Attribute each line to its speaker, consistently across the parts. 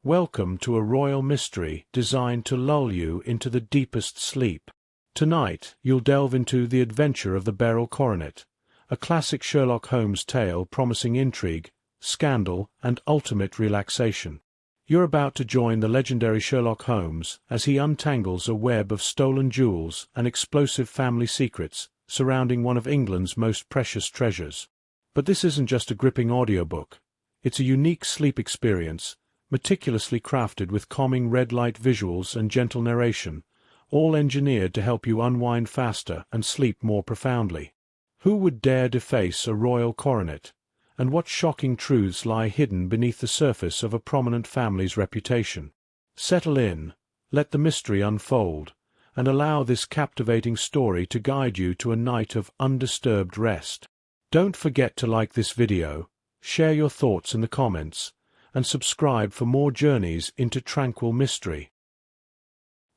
Speaker 1: Welcome to a royal mystery designed to lull you into the deepest sleep. Tonight, you'll delve into The Adventure of the Beryl Coronet, a classic Sherlock Holmes tale promising intrigue, scandal, and ultimate relaxation. You're about to join the legendary Sherlock Holmes as he untangles a web of stolen jewels and explosive family secrets surrounding one of England's most precious treasures. But this isn't just a gripping audiobook. It's a unique sleep experience, meticulously crafted with calming red light visuals and gentle narration, all engineered to help you unwind faster and sleep more profoundly. Who would dare deface a royal coronet? And what shocking truths lie hidden beneath the surface of a prominent family's reputation? Settle in, let the mystery unfold, and allow this captivating story to guide you to a night of undisturbed rest. Don't forget to like this video, share your thoughts in the comments, and subscribe for more journeys into tranquil mystery.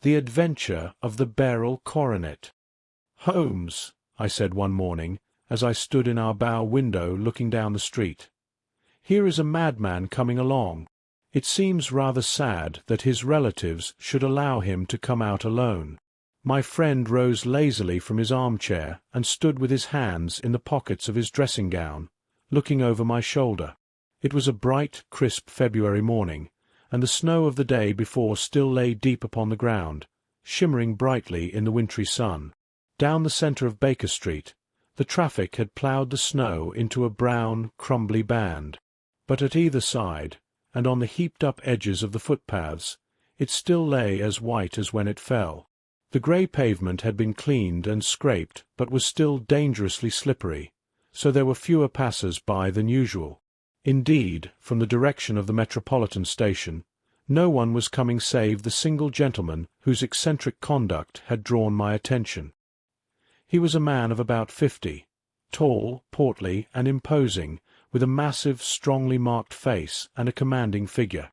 Speaker 1: The Adventure of the Beryl Coronet. "Holmes," I said one morning, as I stood in our bow window looking down the street. "Here is a madman coming along. It seems rather sad that his relatives should allow him to come out alone." My friend rose lazily from his armchair and stood with his hands in the pockets of his dressing gown, looking over my shoulder. It was a bright, crisp February morning, and the snow of the day before still lay deep upon the ground, shimmering brightly in the wintry sun. Down the centre of Baker Street, the traffic had ploughed the snow into a brown, crumbly band. But at either side, and on the heaped-up edges of the footpaths, it still lay as white as when it fell. The grey pavement had been cleaned and scraped, but was still dangerously slippery, so there were fewer passers-by than usual. Indeed, from the direction of the Metropolitan Station, no one was coming save the single gentleman whose eccentric conduct had drawn my attention. He was a man of about 50, tall, portly, and imposing, with a massive, strongly marked face and a commanding figure.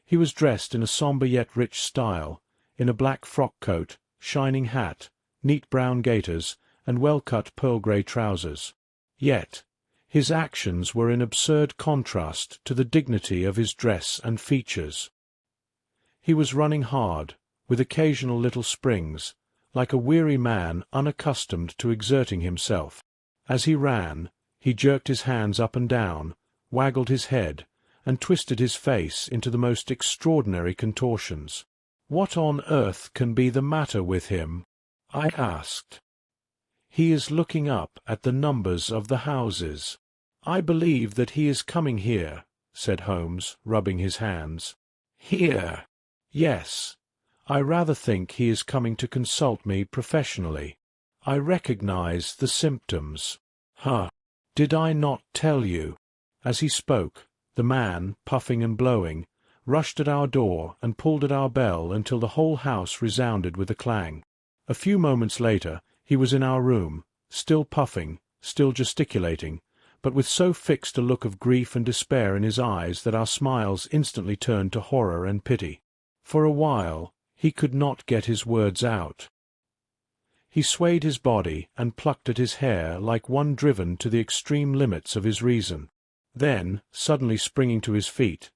Speaker 1: He was dressed in a sombre yet rich style, in a black frock-coat, shining hat, neat brown gaiters, and well-cut pearl-grey trousers. Yet his actions were in absurd contrast to the dignity of his dress and features. He was running hard, with occasional little springs, like a weary man unaccustomed to exerting himself. As he ran, he jerked his hands up and down, waggled his head, and twisted his face into the most extraordinary contortions. "What on earth can be the matter with him?" I asked. "He is looking up at the numbers of the houses." "I believe that he is coming here," said Holmes, rubbing his hands. "Here?" "Yes. I rather think he is coming to consult me professionally. I recognize the symptoms." "Huh! Did I not tell you?" As he spoke, the man, puffing and blowing, rushed at our door and pulled at our bell until the whole house resounded with a clang. A few moments later he was in our room, still puffing, still gesticulating, but with so fixed a look of grief and despair in his eyes that our smiles instantly turned to horror and pity. For a while he could not get his words out. He swayed his body and plucked at his hair like one driven to the extreme limits of his reason. Then, suddenly springing to his feet,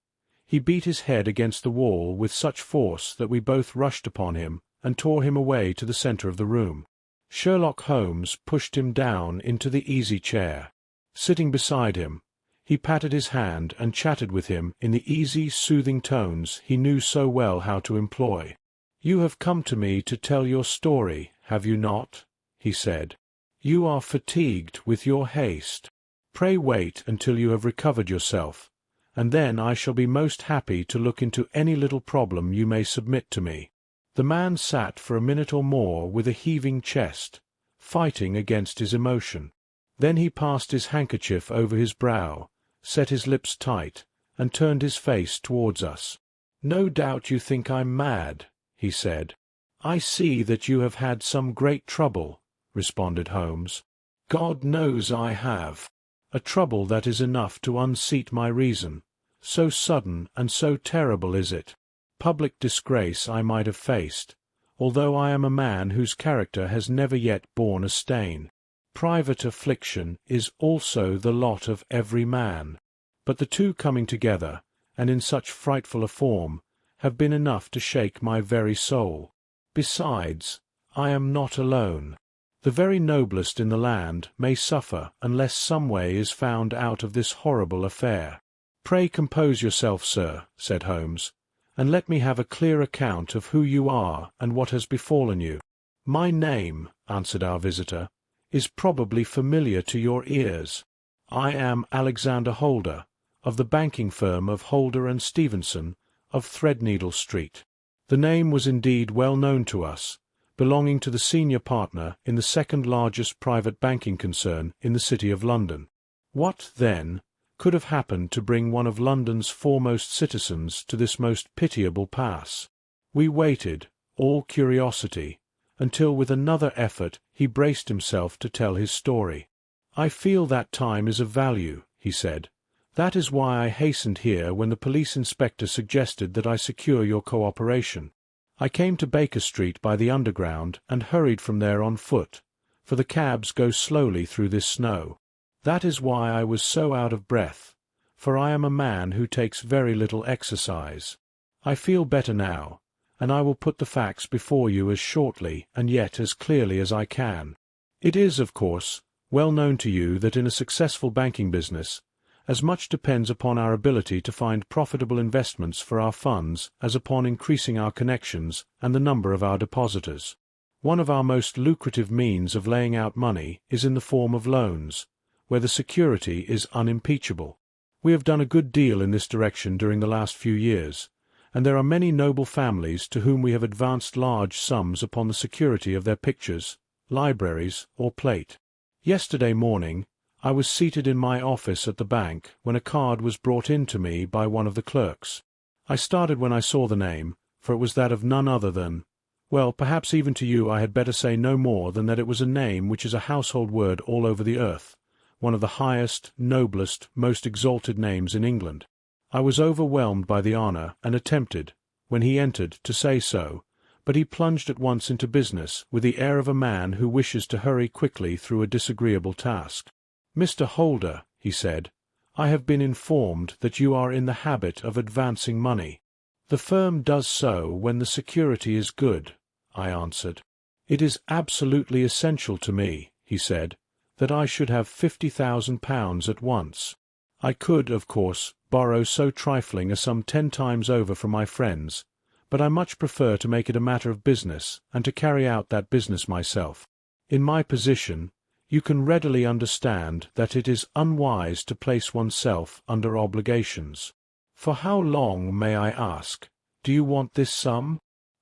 Speaker 1: he beat his head against the wall with such force that we both rushed upon him and tore him away to the centre of the room. Sherlock Holmes pushed him down into the easy chair. Sitting beside him, he patted his hand and chatted with him in the easy, soothing tones he knew so well how to employ. "You have come to me to tell your story, have you not?" he said. "You are fatigued with your haste. Pray wait until you have recovered yourself, and then I shall be most happy to look into any little problem you may submit to me." The man sat for a minute or more with a heaving chest, fighting against his emotion. Then he passed his handkerchief over his brow, set his lips tight, and turned his face towards us. "No doubt you think I'm mad," he said. "I see that you have had some great trouble," responded Holmes. "God knows I have. A trouble that is enough to unseat my reason. So sudden and so terrible is it. Public disgrace I might have faced, although I am a man whose character has never yet borne a stain. Private affliction is also the lot of every man. But the two coming together, and in such frightful a form, have been enough to shake my very soul. Besides, I am not alone. The very noblest in the land may suffer unless some way is found out of this horrible affair. "Pray compose yourself, sir," said Holmes, "and let me have a clear account of who you are and what has befallen you." "My name," answered our visitor, "is probably familiar to your ears. I am Alexander Holder, of the banking firm of Holder and Stevenson, of Threadneedle Street." The name was indeed well known to us, belonging to the senior partner in the second largest private banking concern in the City of London. What, then, could have happened to bring one of London's foremost citizens to this most pitiable pass? We waited, all curiosity, until with another effort he braced himself to tell his story. "I feel that time is of value," he said. "That is why I hastened here when the police inspector suggested that I secure your cooperation. I came to Baker Street by the Underground and hurried from there on foot, for the cabs go slowly through this snow. That is why I was so out of breath, for I am a man who takes very little exercise. I feel better now, and I will put the facts before you as shortly and yet as clearly as I can. It is, of course, well known to you that in a successful banking business, as much depends upon our ability to find profitable investments for our funds as upon increasing our connections and the number of our depositors. One of our most lucrative means of laying out money is in the form of loans, where the security is unimpeachable. We have done a good deal in this direction during the last few years, and there are many noble families to whom we have advanced large sums upon the security of their pictures, libraries, or plate. Yesterday morning, I was seated in my office at the bank when a card was brought in to me by one of the clerks. I started when I saw the name, for it was that of none other than— well, perhaps even to you I had better say no more than that it was a name which is a household word all over the earth, one of the highest, noblest, most exalted names in England. I was overwhelmed by the honour and attempted, when he entered, to say so, but he plunged at once into business with the air of a man who wishes to hurry quickly through a disagreeable task. "Mr. Holder," he said, "I have been informed that you are in the habit of advancing money." "The firm does so when the security is good," I answered. "It is absolutely essential to me," he said, "that I should have £50,000 at once. I could, of course, borrow so trifling a sum 10 times over from my friends, but I much prefer to make it a matter of business and to carry out that business myself. In my position, you can readily understand that it is unwise to place oneself under obligations. For how long, may I ask, do you want this sum?"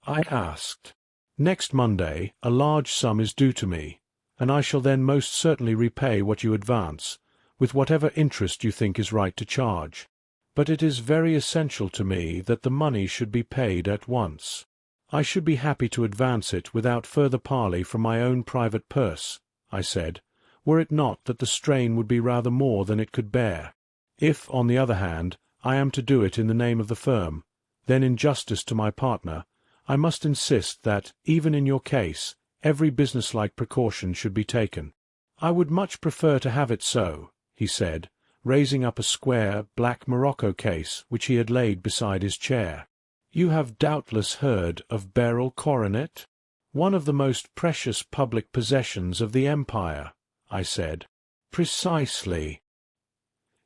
Speaker 1: I asked. "Next Monday a large sum is due to me, and I shall then most certainly repay what you advance, with whatever interest you think is right to charge. But it is very essential to me that the money should be paid at once. I should be happy to advance it without further parley from my own private purse," I said, "were it not that the strain would be rather more than it could bear. If, on the other hand, I am to do it in the name of the firm, then in justice to my partner, I must insist that, even in your case, every businesslike precaution should be taken." "I would much prefer to have it so," he said, raising up a square, black morocco case which he had laid beside his chair. "You have doubtless heard of Beryl Coronet?" "One of the most precious public possessions of the Empire," I said. "Precisely."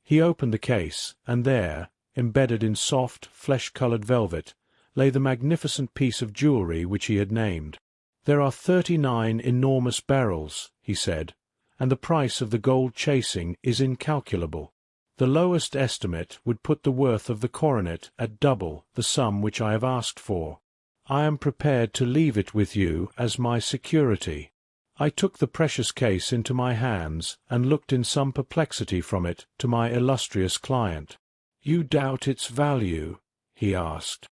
Speaker 1: He opened the case, and there, embedded in soft, flesh-coloured velvet, lay the magnificent piece of jewellery which he had named. "There are 39 enormous barrels," he said, "and the price of the gold chasing is incalculable. The lowest estimate would put the worth of the coronet at double the sum which I have asked for. I am prepared to leave it with you as my security." I took the precious case into my hands and looked in some perplexity from it to my illustrious client. "You doubt its value?" he asked.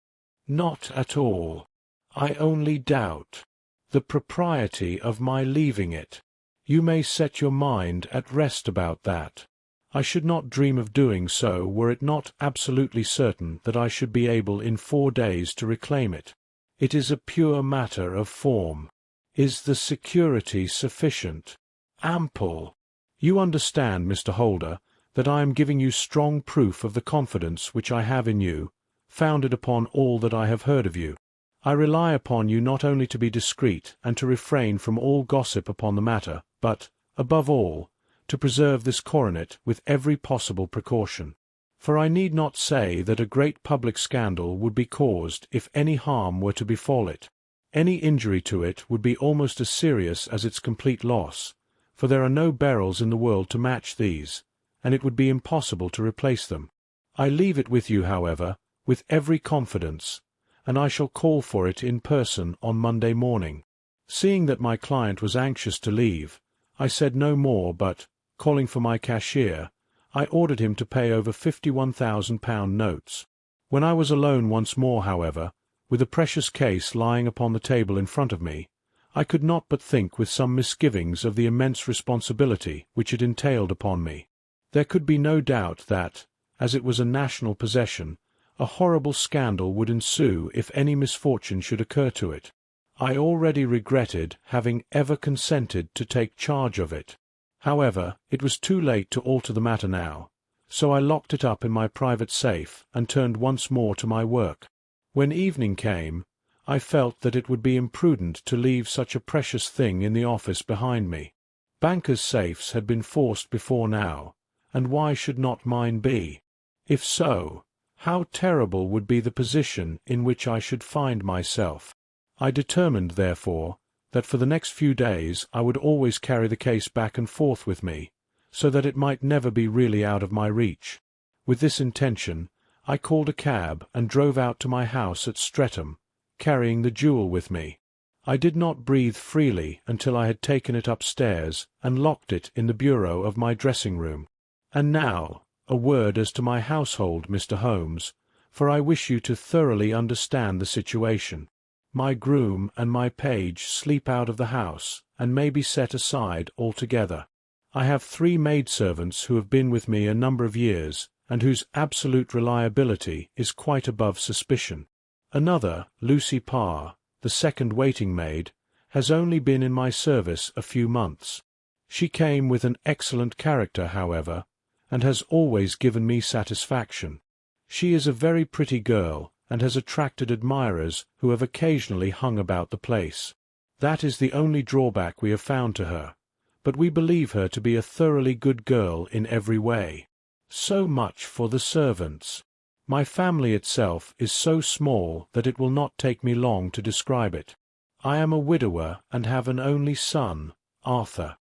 Speaker 1: "Not at all. I only doubt the propriety of my leaving it. You may set your mind at rest about that. I should not dream of doing so were it not absolutely certain that I should be able in 4 days to reclaim it. It is a pure matter of form. Is the security sufficient?" "Ample. You understand, Mr. Holder, that I am giving you strong proof of the confidence which I have in you, founded upon all that I have heard of you. I rely upon you not only to be discreet and to refrain from all gossip upon the matter, but, above all, to preserve this coronet with every possible precaution. For I need not say that a great public scandal would be caused if any harm were to befall it. Any injury to it would be almost as serious as its complete loss, for there are no Beryls in the world to match these, and it would be impossible to replace them. I leave it with you, however, with every confidence, and I shall call for it in person on Monday morning. Seeing that my client was anxious to leave, I said no more, but, calling for my cashier, I ordered him to pay over £51,000 notes. When I was alone once more, however, with the precious case lying upon the table in front of me, I could not but think with some misgivings of the immense responsibility which it entailed upon me. There could be no doubt that, as it was a national possession, a horrible scandal would ensue if any misfortune should occur to it. I already regretted having ever consented to take charge of it. However, it was too late to alter the matter now, so I locked it up in my private safe and turned once more to my work. When evening came, I felt that it would be imprudent to leave such a precious thing in the office behind me. Bankers' safes had been forced before now, and why should not mine be? If so, how terrible would be the position in which I should find myself. I determined, therefore, that for the next few days I would always carry the case back and forth with me, so that it might never be really out of my reach. With this intention, I called a cab and drove out to my house at Streatham, carrying the jewel with me. I did not breathe freely until I had taken it upstairs and locked it in the bureau of my dressing-room. And now, a word as to my household, Mr. Holmes, for I wish you to thoroughly understand the situation. My groom and my page sleep out of the house, and may be set aside altogether. I have 3 maidservants who have been with me a number of years, and whose absolute reliability is quite above suspicion. Another, Lucy Parr, the second waiting-maid, has only been in my service a few months. She came with an excellent character, however, and has always given me satisfaction. She is a very pretty girl, and has attracted admirers who have occasionally hung about the place. That is the only drawback we have found to her, but we believe her to be a thoroughly good girl in every way. So much for the servants. My family itself is so small that it will not take me long to describe it. I am a widower and have an only son, Arthur.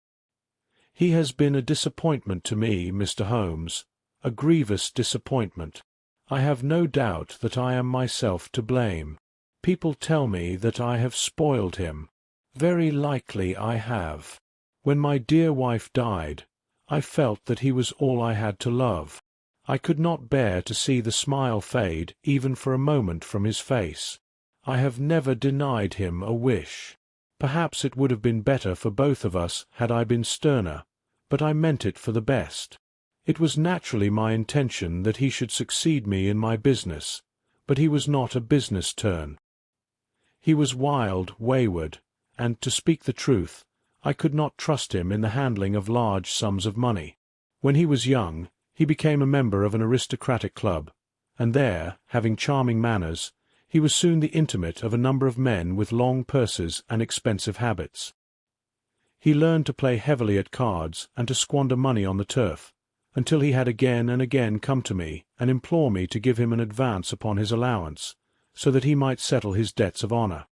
Speaker 1: He has been a disappointment to me, Mr. Holmes, a grievous disappointment. I have no doubt that I am myself to blame. People tell me that I have spoiled him. Very likely I have. When my dear wife died, I felt that he was all I had to love. I could not bear to see the smile fade even for a moment from his face. I have never denied him a wish. Perhaps it would have been better for both of us had I been sterner, but I meant it for the best. It was naturally my intention that he should succeed me in my business, but he was not a business turn. He was wild, wayward, and, to speak the truth, I could not trust him in the handling of large sums of money. When he was young, he became a member of an aristocratic club, and there, having charming manners, he was soon the intimate of a number of men with long purses and expensive habits. He learned to play heavily at cards and to squander money on the turf, until he had again and again come to me and implore me to give him an advance upon his allowance, so that he might settle his debts of honour.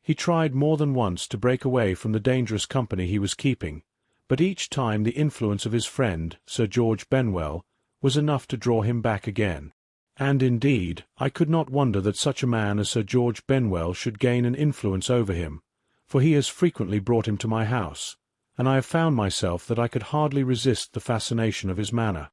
Speaker 1: He tried more than once to break away from the dangerous company he was keeping, but each time the influence of his friend, Sir George Benwell, was enough to draw him back again. And indeed, I could not wonder that such a man as Sir George Benwell should gain an influence over him, for he has frequently brought him to my house, and I have found myself that I could hardly resist the fascination of his manner.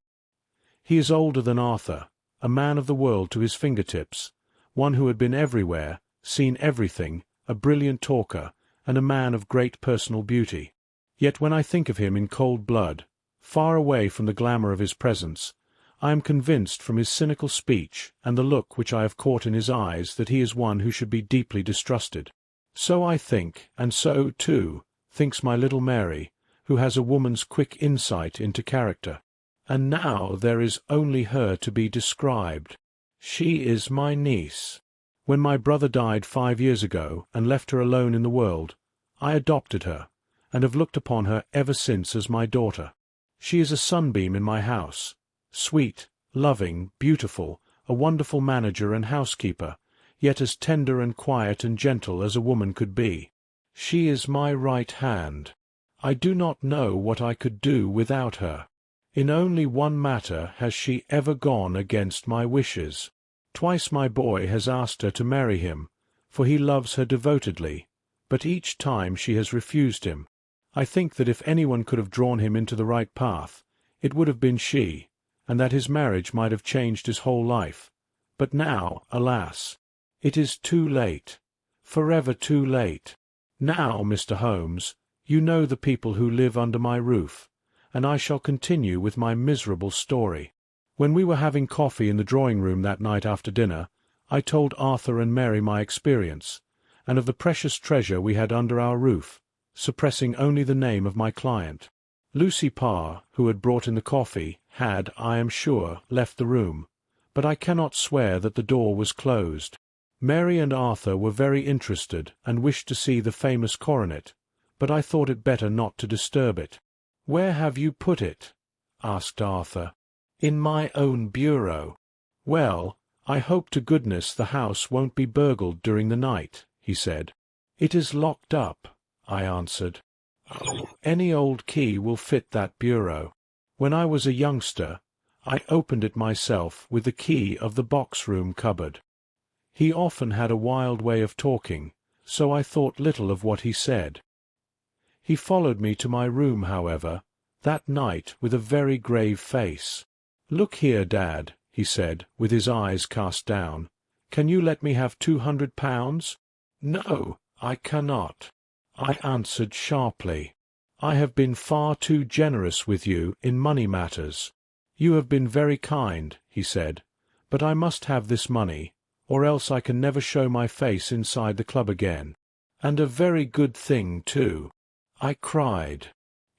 Speaker 1: He is older than Arthur, a man of the world to his fingertips, one who had been everywhere, seen everything, a brilliant talker, and a man of great personal beauty. Yet when I think of him in cold blood, far away from the glamour of his presence, I am convinced from his cynical speech and the look which I have caught in his eyes that he is one who should be deeply distrusted. So I think, and so, too, thinks my little Mary, who has a woman's quick insight into character. And now there is only her to be described. She is my niece. When my brother died 5 years ago and left her alone in the world, I adopted her, and have looked upon her ever since as my daughter. She is a sunbeam in my house, sweet, loving, beautiful, a wonderful manager and housekeeper, yet as tender and quiet and gentle as a woman could be. She is my right hand. I do not know what I could do without her. In only one matter has she ever gone against my wishes. Twice my boy has asked her to marry him, for he loves her devotedly, but each time she has refused him. I think that if anyone could have drawn him into the right path, it would have been she, and that his marriage might have changed his whole life. But now, alas, it is too late, forever too late. Now, Mr. Holmes, you know the people who live under my roof, and I shall continue with my miserable story. When we were having coffee in the drawing-room that night after dinner, I told Arthur and Mary my experience, and of the precious treasure we had under our roof, suppressing only the name of my client. Lucy Parr, who had brought in the coffee, had, I am sure, left the room, but I cannot swear that the door was closed. Mary and Arthur were very interested and wished to see the famous coronet, but I thought it better not to disturb it. "Where have you put it?" asked Arthur. "In my own bureau." "Well, I hope to goodness the house won't be burgled during the night," he said. "It is locked up," I answered. "Oh, any old key will fit that bureau. When I was a youngster, I opened it myself with the key of the box-room cupboard." He often had a wild way of talking, so I thought little of what he said. He followed me to my room, however, that night with a very grave face. "Look here, Dad," he said, with his eyes cast down. "Can you let me have £200? "No, I cannot," I answered sharply. "I have been far too generous with you in money matters." "You have been very kind," he said, "but I must have this money, or else I can never show my face inside the club again. And a very good thing, too." I cried.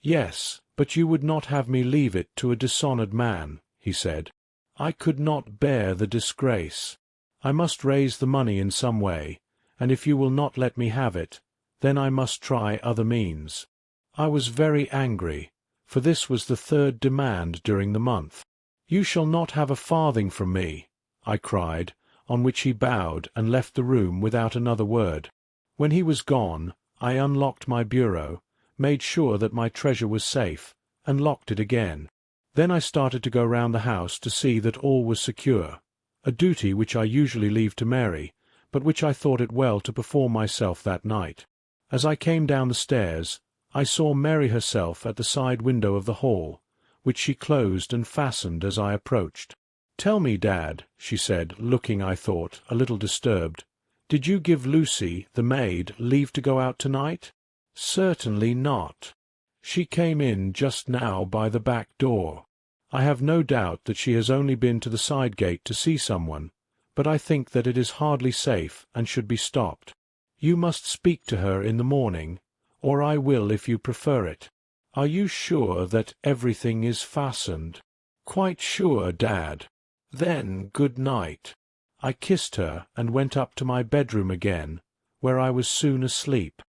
Speaker 1: "Yes, but you would not have me leave it to a dishonoured man," he said. "I could not bear the disgrace. I must raise the money in some way, and if you will not let me have it, then I must try other means." I was very angry, for this was the third demand during the month. "You shall not have a farthing from me," I cried, on which he bowed and left the room without another word. When he was gone, I unlocked my bureau, made sure that my treasure was safe, and locked it again. Then I started to go round the house to see that all was secure, a duty which I usually leave to Mary, but which I thought it well to perform myself that night. As I came down the stairs, I saw Mary herself at the side window of the hall, which she closed and fastened as I approached. "Tell me, Dad," she said, looking, I thought, a little disturbed, "did you give Lucy, the maid, leave to go out tonight?" "Certainly not. She came in just now by the back door. I have no doubt that she has only been to the side gate to see someone, but I think that it is hardly safe and should be stopped. You must speak to her in the morning, or I will if you prefer it. Are you sure that everything is fastened?" "Quite sure, Dad." "Then good night." I kissed her and went up to my bedroom again, where I was soon asleep.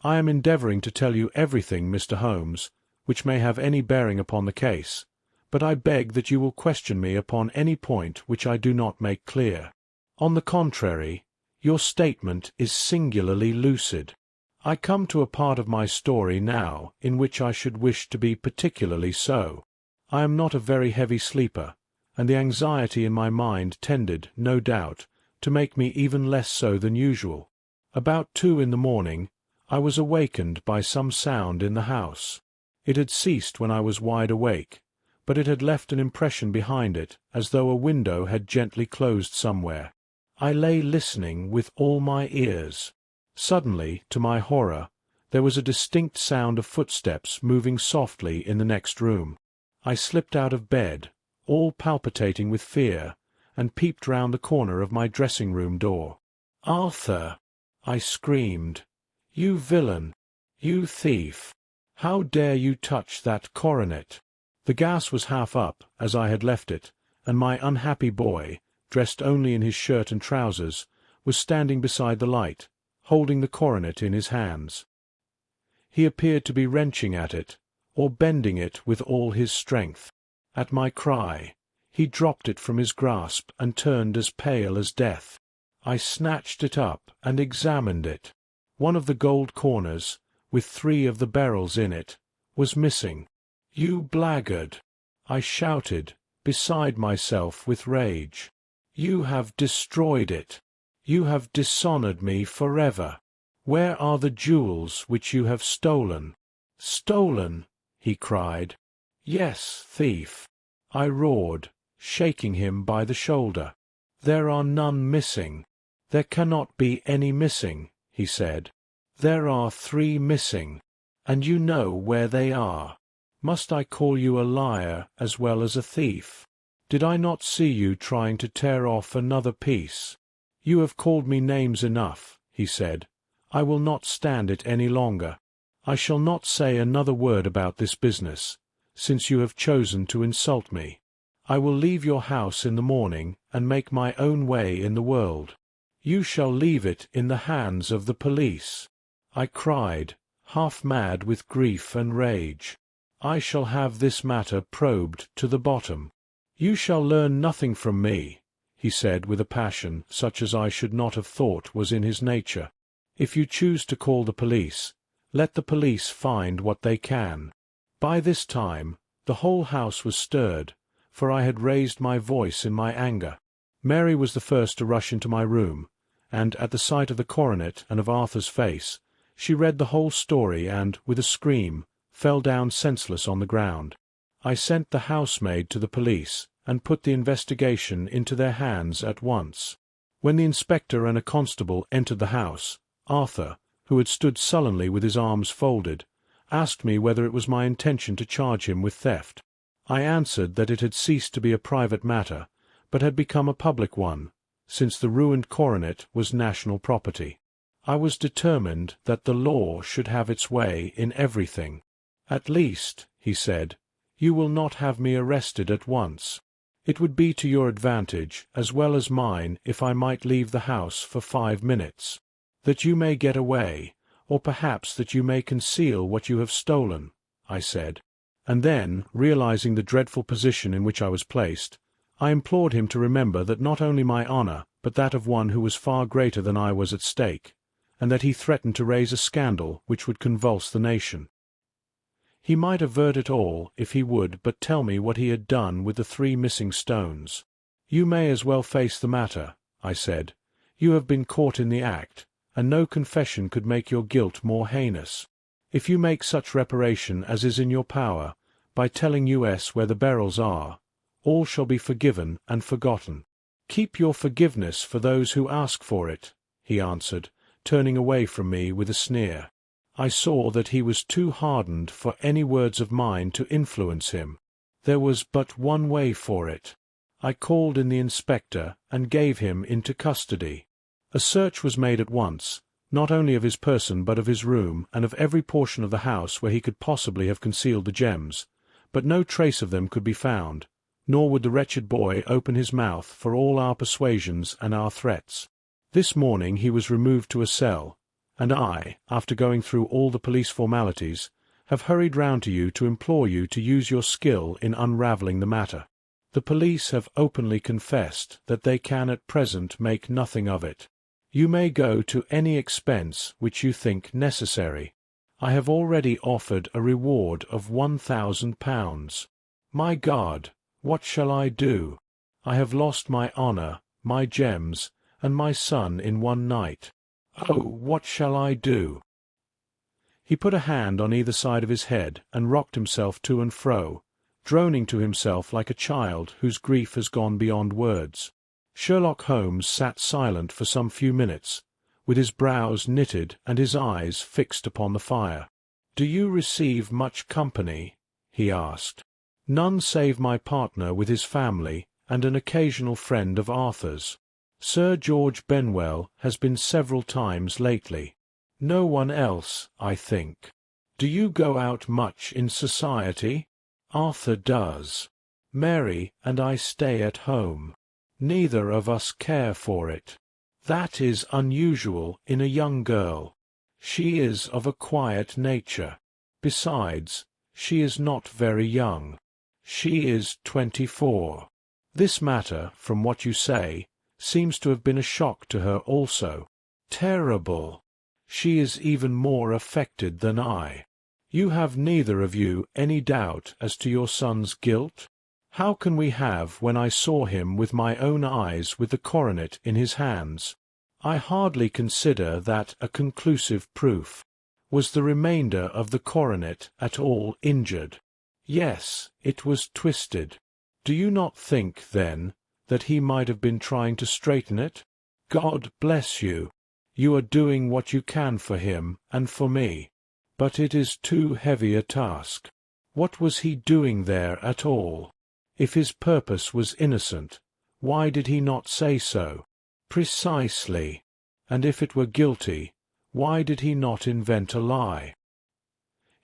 Speaker 1: I am endeavouring to tell you everything, Mr. Holmes, which may have any bearing upon the case, but I beg that you will question me upon any point which I do not make clear. On the contrary, your statement is singularly lucid. I come to a part of my story now in which I should wish to be particularly so. I am not a very heavy sleeper, and the anxiety in my mind tended, no doubt, to make me even less so than usual. About 2 in the morning, I was awakened by some sound in the house. It had ceased when I was wide awake, but it had left an impression behind it as though a window had gently closed somewhere. I lay listening with all my ears. Suddenly, to my horror, there was a distinct sound of footsteps moving softly in the next room. I slipped out of bed, all palpitating with fear, and peeped round the corner of my dressing-room door. "Arthur!" I screamed. "You villain! You thief! How dare you touch that coronet?" The gas was half up, as I had left it, and my unhappy boy, dressed only in his shirt and trousers, was standing beside the light, holding the coronet in his hands. He appeared to be wrenching at it, or bending it with all his strength. At my cry, he dropped it from his grasp and turned as pale as death. I snatched it up and examined it. One of the gold corners, with 3 of the beryls in it, was missing. "You blackguard!" I shouted, beside myself with rage. "You have destroyed it. You have dishonored me forever. Where are the jewels which you have stolen?" "Stolen!" he cried. "Yes, thief," I roared, shaking him by the shoulder. "There are none missing." "There cannot be any missing," he said. "There are 3 missing, and you know where they are. Must I call you a liar as well as a thief? Did I not see you trying to tear off another piece? You have called me names enough," he said. "I will not stand it any longer. I shall not say another word about this business, since you have chosen to insult me. I will leave your house in the morning and make my own way in the world. You shall leave it in the hands of the police," I cried, half mad with grief and rage. "I shall have this matter probed to the bottom." "You shall learn nothing from me," he said with a passion such as I should not have thought was in his nature. "If you choose to call the police, let the police find what they can." By this time the whole house was stirred, for I had raised my voice in my anger. Mary was the first to rush into my room, and at the sight of the coronet and of Arthur's face, she read the whole story and, with a scream, fell down senseless on the ground. I sent the housemaid to the police, and put the investigation into their hands at once. When the inspector and a constable entered the house, Arthur, who had stood sullenly with his arms folded, asked me whether it was my intention to charge him with theft. I answered that it had ceased to be a private matter, but had become a public one, since the ruined coronet was national property. I was determined that the law should have its way in everything. "At least," he said, "you will not have me arrested at once. It would be to your advantage as well as mine if I might leave the house for 5 minutes. That you may get away, or perhaps that you may conceal what you have stolen," I said. And then, realizing the dreadful position in which I was placed, I implored him to remember that not only my honor, but that of one who was far greater than I was at stake, and that he threatened to raise a scandal which would convulse the nation. He might avert it all if he would but tell me what he had done with the 3 missing stones. "You may as well face the matter," I said. "You have been caught in the act, and no confession could make your guilt more heinous. If you make such reparation as is in your power, by telling us where the beryls are, all shall be forgiven and forgotten." "Keep your forgiveness for those who ask for it," he answered, turning away from me with a sneer. I saw that he was too hardened for any words of mine to influence him. There was but one way for it. I called in the inspector and gave him into custody. A search was made at once, not only of his person but of his room and of every portion of the house where he could possibly have concealed the gems, but no trace of them could be found, nor would the wretched boy open his mouth for all our persuasions and our threats. This morning he was removed to a cell, and I, after going through all the police formalities, have hurried round to you to implore you to use your skill in unravelling the matter. The police have openly confessed that they can at present make nothing of it. You may go to any expense which you think necessary. I have already offered a reward of £1,000. My God, what shall I do? I have lost my honour, my gems, and my son in one night. Oh, what shall I do?" He put a hand on either side of his head and rocked himself to and fro, droning to himself like a child whose grief has gone beyond words. Sherlock Holmes sat silent for some few minutes, with his brows knitted and his eyes fixed upon the fire. "Do you receive much company?" he asked. "None save my partner with his family and an occasional friend of Arthur's. Sir George Benwell has been several times lately. No one else, I think. Do you go out much in society?" Arthur does. Mary and I stay at home. Neither of us care for it. That is unusual in a young girl. She is of a quiet nature. Besides, she is not very young. She is 24. This matter, from what you say, seems to have been a shock to her also. Terrible. She is even more affected than I. You have neither of you any doubt as to your son's guilt? How can we have when I saw him with my own eyes with the coronet in his hands? I hardly consider that a conclusive proof. Was the remainder of the coronet at all injured? Yes, it was twisted. Do you not think, then, that he might have been trying to straighten it? God bless you. You are doing what you can for him and for me. But it is too heavy a task. What was he doing there at all? If his purpose was innocent, why did he not say so? Precisely. And if it were guilty, why did he not invent a lie?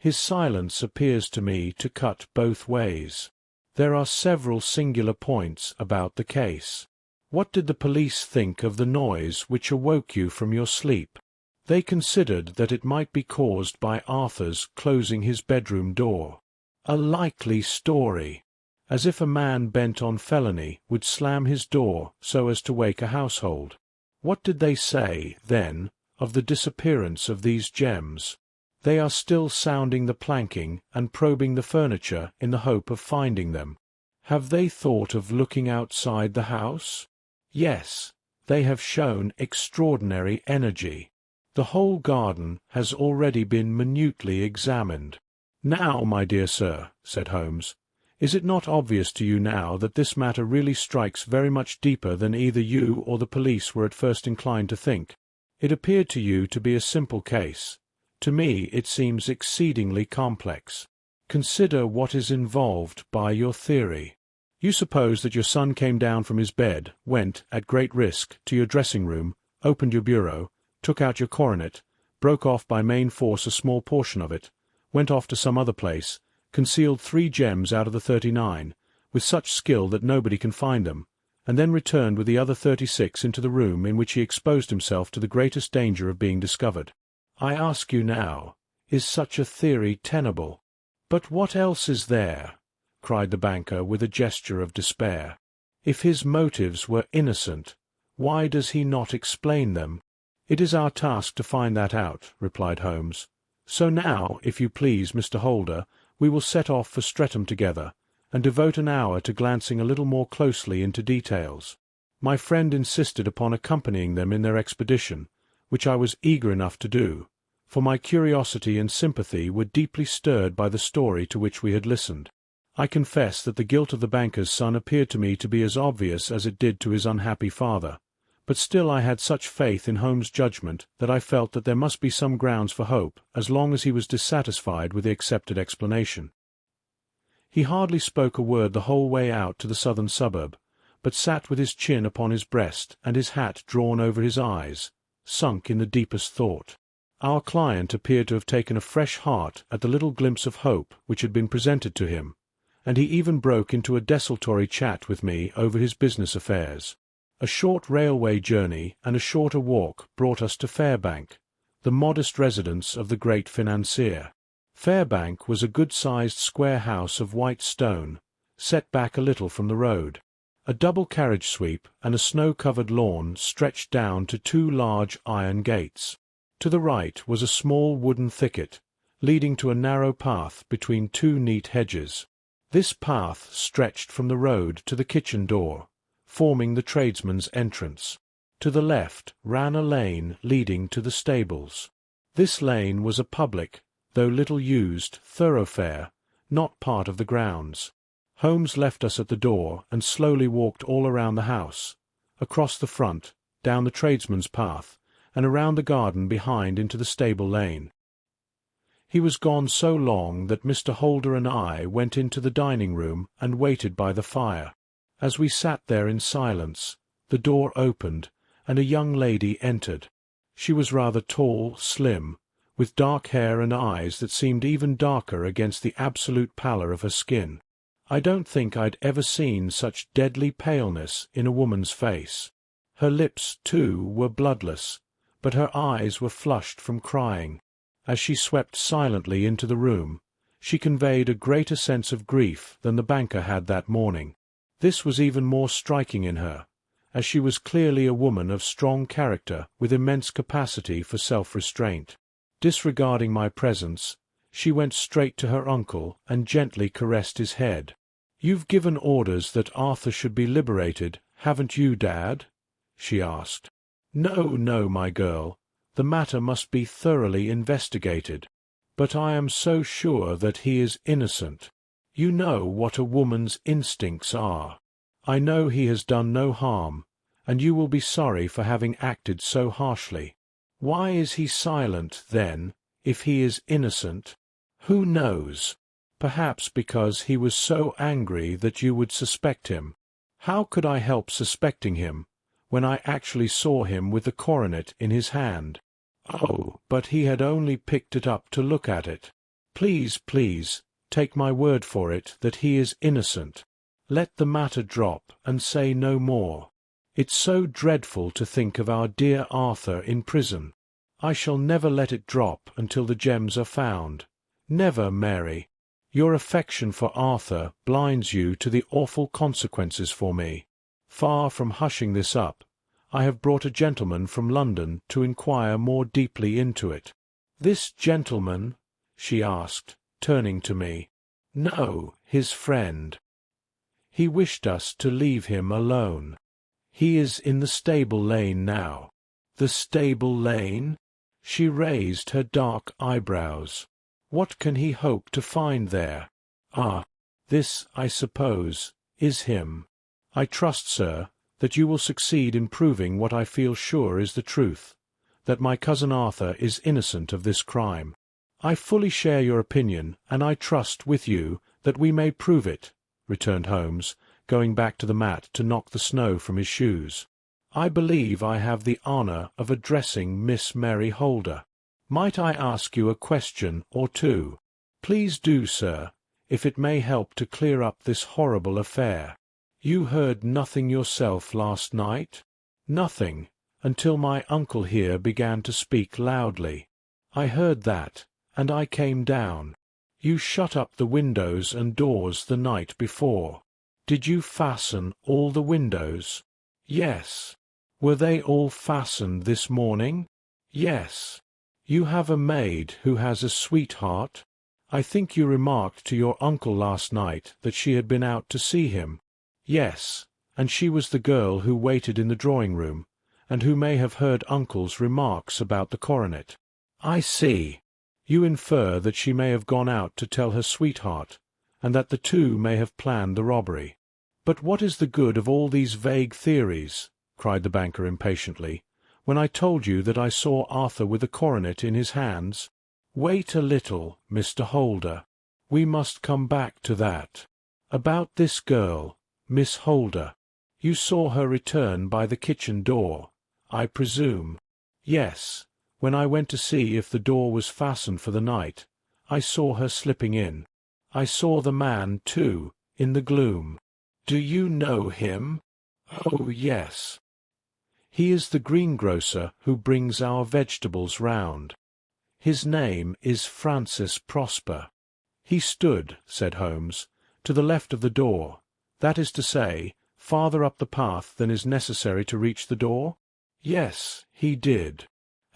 Speaker 1: His silence appears to me to cut both ways. There are several singular points about the case. What did the police think of the noise which awoke you from your sleep? They considered that it might be caused by Arthur's closing his bedroom door. A likely story! As if a man bent on felony would slam his door so as to wake a household. What did they say, then, of the disappearance of these gems? They are still sounding the planking and probing the furniture in the hope of finding them. Have they thought of looking outside the house? Yes, they have shown extraordinary energy. The whole garden has already been minutely examined. Now, my dear sir, said Holmes, is it not obvious to you now that this matter really strikes very much deeper than either you or the police were at first inclined to think? It appeared to you to be a simple case. To me it seems exceedingly complex. Consider what is involved by your theory. You suppose that your son came down from his bed, went, at great risk, to your dressing-room, opened your bureau, took out your coronet, broke off by main force a small portion of it, went off to some other place, concealed 3 gems out of the 39, with such skill that nobody can find them, and then returned with the other 36 into the room in which he exposed himself to the greatest danger of being discovered. I ask you now, is such a theory tenable? But what else is there? Cried the banker with a gesture of despair. If his motives were innocent, why does he not explain them? It is our task to find that out, replied Holmes. So now, if you please, Mr. Holder, we will set off for Streatham together, and devote an hour to glancing a little more closely into details. My friend insisted upon accompanying them in their expedition, which I was eager enough to do, for my curiosity and sympathy were deeply stirred by the story to which we had listened. I confess that the guilt of the banker's son appeared to me to be as obvious as it did to his unhappy father, but still I had such faith in Holmes' judgment that I felt that there must be some grounds for hope as long as he was dissatisfied with the accepted explanation. He hardly spoke a word the whole way out to the southern suburb, but sat with his chin upon his breast and his hat drawn over his eyes, sunk in the deepest thought. Our client appeared to have taken a fresh heart at the little glimpse of hope which had been presented to him, and he even broke into a desultory chat with me over his business affairs. A short railway journey and a shorter walk brought us to Fairbank, the modest residence of the great financier. Fairbank was a good-sized square house of white stone, set back a little from the road. A double carriage sweep and a snow-covered lawn stretched down to 2 large iron gates. To the right was a small wooden thicket, leading to a narrow path between 2 neat hedges. This path stretched from the road to the kitchen door, forming the tradesman's entrance. To the left ran a lane leading to the stables. This lane was a public, though little used, thoroughfare, not part of the grounds. Holmes left us at the door and slowly walked all around the house, across the front, down the tradesman's path, and around the garden behind into the stable lane. He was gone so long that Mr. Holder and I went into the dining-room and waited by the fire. As we sat there in silence, the door opened, and a young lady entered. She was rather tall, slim, with dark hair and eyes that seemed even darker against the absolute pallor of her skin. I don't think I'd ever seen such deadly paleness in a woman's face. Her lips, too, were bloodless, but her eyes were flushed from crying. As she swept silently into the room, she conveyed a greater sense of grief than the banker had that morning. This was even more striking in her, as she was clearly a woman of strong character with immense capacity for self-restraint. Disregarding my presence, she went straight to her uncle and gently caressed his head. "You've given orders that Arthur should be liberated, haven't you, Dad?" she asked. "No, no, my girl. The matter must be thoroughly investigated. But I am so sure that he is innocent. You know what a woman's instincts are. I know he has done no harm, and you will be sorry for having acted so harshly. Why is he silent, then, if he is innocent? Who knows? Perhaps because he was so angry that you would suspect him. How could I help suspecting him, when I actually saw him with the coronet in his hand? Oh, but he had only picked it up to look at it. Please, please, take my word for it that he is innocent. Let the matter drop and say no more. It's so dreadful to think of our dear Arthur in prison. I shall never let it drop until the gems are found. Never, Mary. Your affection for Arthur blinds you to the awful consequences for me. Far from hushing this up, I have brought a gentleman from London to inquire more deeply into it." "This gentleman?" she asked, turning to me. "No, his friend. He wished us to leave him alone. He is in the stable lane now." "The stable lane?" She raised her dark eyebrows. "What can he hope to find there? Ah, this, I suppose, is him. I trust, sir, that you will succeed in proving what I feel sure is the truth, that my cousin Arthur is innocent of this crime. I fully share your opinion, and I trust, with you, that we may prove it," returned Holmes, going back to the mat to knock the snow from his shoes. "I believe I have the honour of addressing Miss Mary Holder. Might I ask you a question or two?" "Please do, sir, if it may help to clear up this horrible affair." "You heard nothing yourself last night?" "Nothing, until my uncle here began to speak loudly. I heard that, and I came down." "You shut up the windows and doors the night before. Did you fasten all the windows?" "Yes." "Were they all fastened this morning?" "Yes." "You have a maid who has a sweetheart? I think you remarked to your uncle last night that she had been out to see him." "Yes, and she was the girl who waited in the drawing-room, and who may have heard uncle's remarks about the coronet." "I see. You infer that she may have gone out to tell her sweetheart, and that the two may have planned the robbery." "But what is the good of all these vague theories?" cried the banker impatiently, "when I told you that I saw Arthur with the coronet in his hands?" "Wait a little, Mr. Holder. We must come back to that. About this girl, Miss Holder. You saw her return by the kitchen door, I presume?" "Yes. When I went to see if the door was fastened for the night, I saw her slipping in. I saw the man, too, in the gloom." "Do you know him?" "Oh, yes. He is the greengrocer who brings our vegetables round. His name is Francis Prosper." "He stood," said Holmes, "to the left of the door, that is to say, farther up the path than is necessary to reach the door?" "Yes, he did."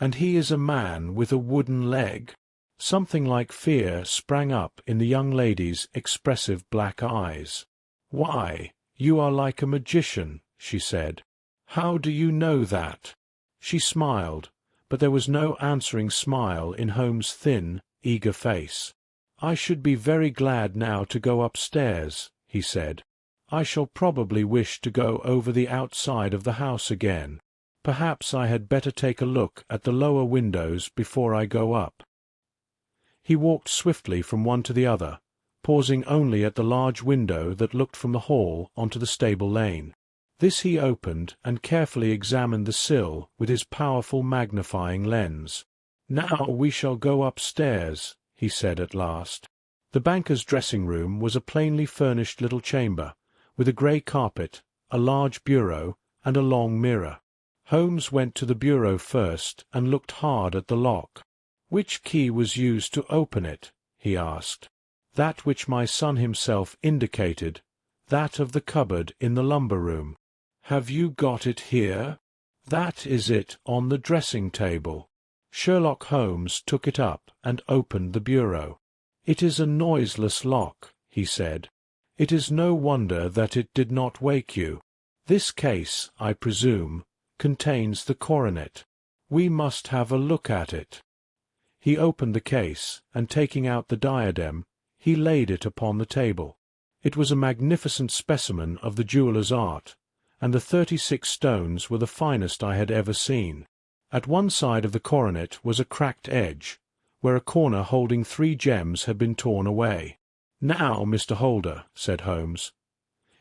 Speaker 1: "And he is a man with a wooden leg?" Something like fear sprang up in the young lady's expressive black eyes. "Why, you are like a magician," she said. "How do you know that?" She smiled, but there was no answering smile in Holmes' thin, eager face. "I should be very glad now to go upstairs," he said. "I shall probably wish to go over the outside of the house again. Perhaps I had better take a look at the lower windows before I go up." He walked swiftly from one to the other, pausing only at the large window that looked from the hall onto the stable lane. This he opened and carefully examined the sill with his powerful magnifying lens. "Now we shall go upstairs," he said at last. The banker's dressing-room was a plainly furnished little chamber, with a grey carpet, a large bureau, and a long mirror. Holmes went to the bureau first and looked hard at the lock. "Which key was used to open it?" he asked. "That which my son himself indicated, that of the cupboard in the lumber-room." "Have you got it here?" "That is it on the dressing-table." Sherlock Holmes took it up and opened the bureau. "It is a noiseless lock," he said. "It is no wonder that it did not wake you. This case, I presume, contains the coronet. We must have a look at it." He opened the case, and taking out the diadem, he laid it upon the table. It was a magnificent specimen of the jeweller's art, and the 36 stones were the finest I had ever seen. At one side of the coronet was a cracked edge, where a corner holding 3 gems had been torn away. "Now, Mr. Holder," said Holmes,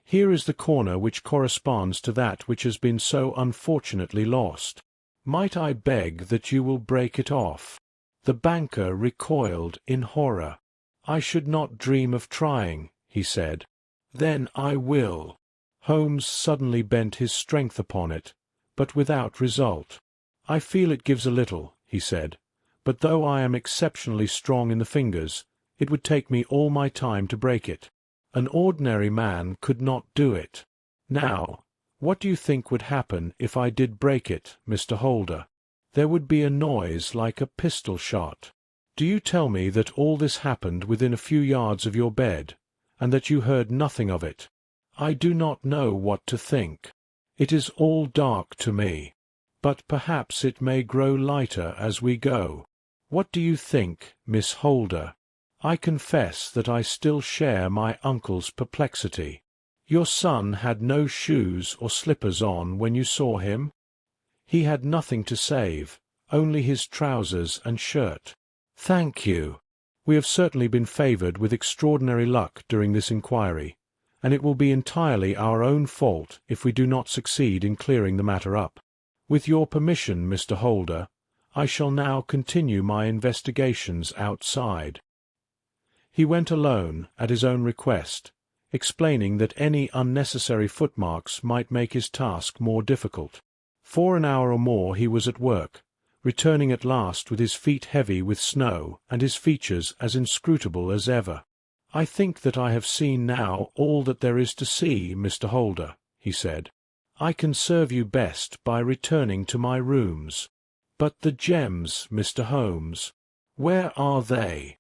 Speaker 1: "here is the corner which corresponds to that which has been so unfortunately lost. Might I beg that you will break it off?" The banker recoiled in horror. "I should not dream of trying," he said. "Then I will." Holmes suddenly bent his strength upon it, but without result. "I feel it gives a little," he said, "but though I am exceptionally strong in the fingers, it would take me all my time to break it. An ordinary man could not do it. Now, what do you think would happen if I did break it, Mr. Holder? There would be a noise like a pistol shot. Do you tell me that all this happened within a few yards of your bed, and that you heard nothing of it? I do not know what to think. It is all dark to me. But perhaps it may grow lighter as we go. What do you think, Miss Holder? I confess that I still share my uncle's perplexity. Your son had no shoes or slippers on when you saw him? He had nothing to save, only his trousers and shirt. Thank you. We have certainly been favoured with extraordinary luck during this inquiry, and it will be entirely our own fault if we do not succeed in clearing the matter up. With your permission, Mr. Holder, I shall now continue my investigations outside. He went alone, at his own request, explaining that any unnecessary footmarks might make his task more difficult. For an hour or more he was at work, returning at last with his feet heavy with snow and his features as inscrutable as ever. "I think that I have seen now all that there is to see, Mr. Holder," he said. "I can serve you best by returning to my rooms. But the gems, Mr. Holmes, where are they?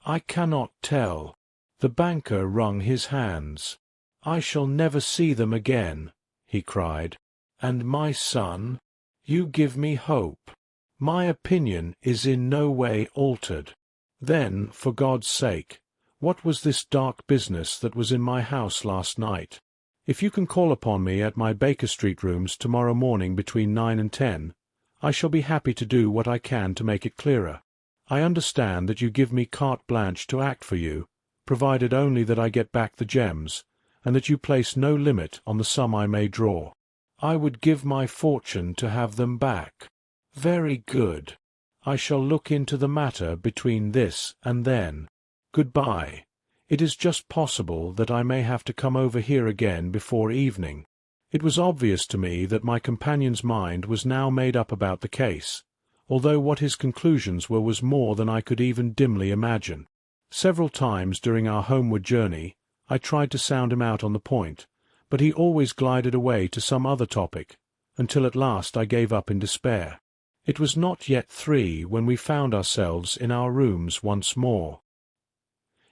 Speaker 1: I cannot tell." The banker wrung his hands. "I shall never see them again," he cried. "And my son? You give me hope. My opinion is in no way altered. Then, for God's sake, what was this dark business that was in my house last night? If you can call upon me at my Baker Street rooms tomorrow morning between 9 and 10, I shall be happy to do what I can to make it clearer. I understand that you give me carte blanche to act for you, provided only that I get back the gems, and that you place no limit on the sum I may draw. I would give my fortune to have them back. Very good. I shall look into the matter between this and then. Good-bye. It is just possible that I may have to come over here again before evening." It was obvious to me that my companion's mind was now made up about the case, although what his conclusions were was more than I could even dimly imagine. Several times during our homeward journey I tried to sound him out on the point, but he always glided away to some other topic, until at last I gave up in despair. It was not yet 3 when we found ourselves in our rooms once more.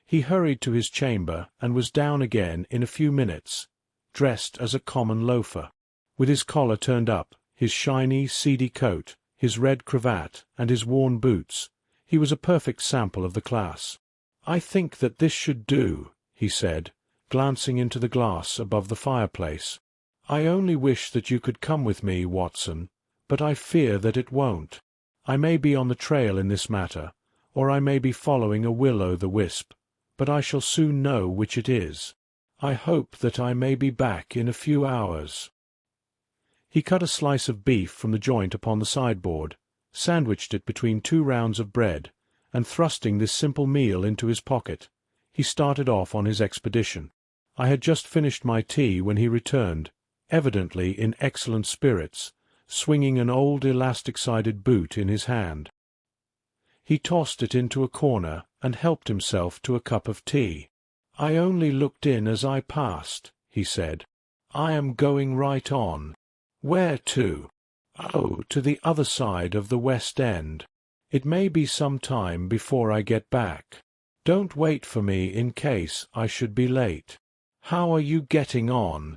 Speaker 1: He hurried to his chamber and was down again in a few minutes, dressed as a common loafer, with his collar turned up, his shiny, seedy coat, his red cravat, and his worn boots. He was a perfect sample of the class. "I think that this should do," he said, glancing into the glass above the fireplace. "I only wish that you could come with me, Watson, but I fear that it won't. I may be on the trail in this matter, or I may be following a will-o'-the-wisp, but I shall soon know which it is. I hope that I may be back in a few hours." He cut a slice of beef from the joint upon the sideboard, sandwiched it between 2 rounds of bread, and thrusting this simple meal into his pocket, he started off on his expedition. I had just finished my tea when he returned, evidently in excellent spirits, swinging an old elastic-sided boot in his hand. He tossed it into a corner and helped himself to a cup of tea. "I only looked in as I passed," he said. "I am going right on." "Where to?" "Oh, to the other side of the West End. It may be some time before I get back. Don't wait for me in case I should be late." "How are you getting on?"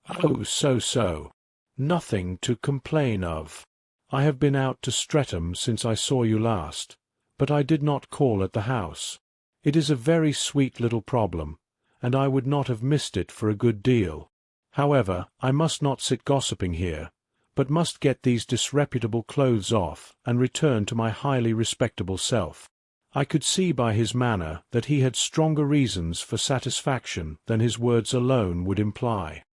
Speaker 1: "Oh, so-so. Nothing to complain of. I have been out to Streatham since I saw you last, but I did not call at the house. It is a very sweet little problem, and I would not have missed it for a good deal. However, I must not sit gossiping here, but must get these disreputable clothes off and return to my highly respectable self." I could see by his manner that he had stronger reasons for satisfaction than his words alone would imply.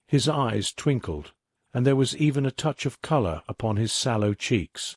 Speaker 1: His eyes twinkled, and there was even a touch of colour upon his sallow cheeks.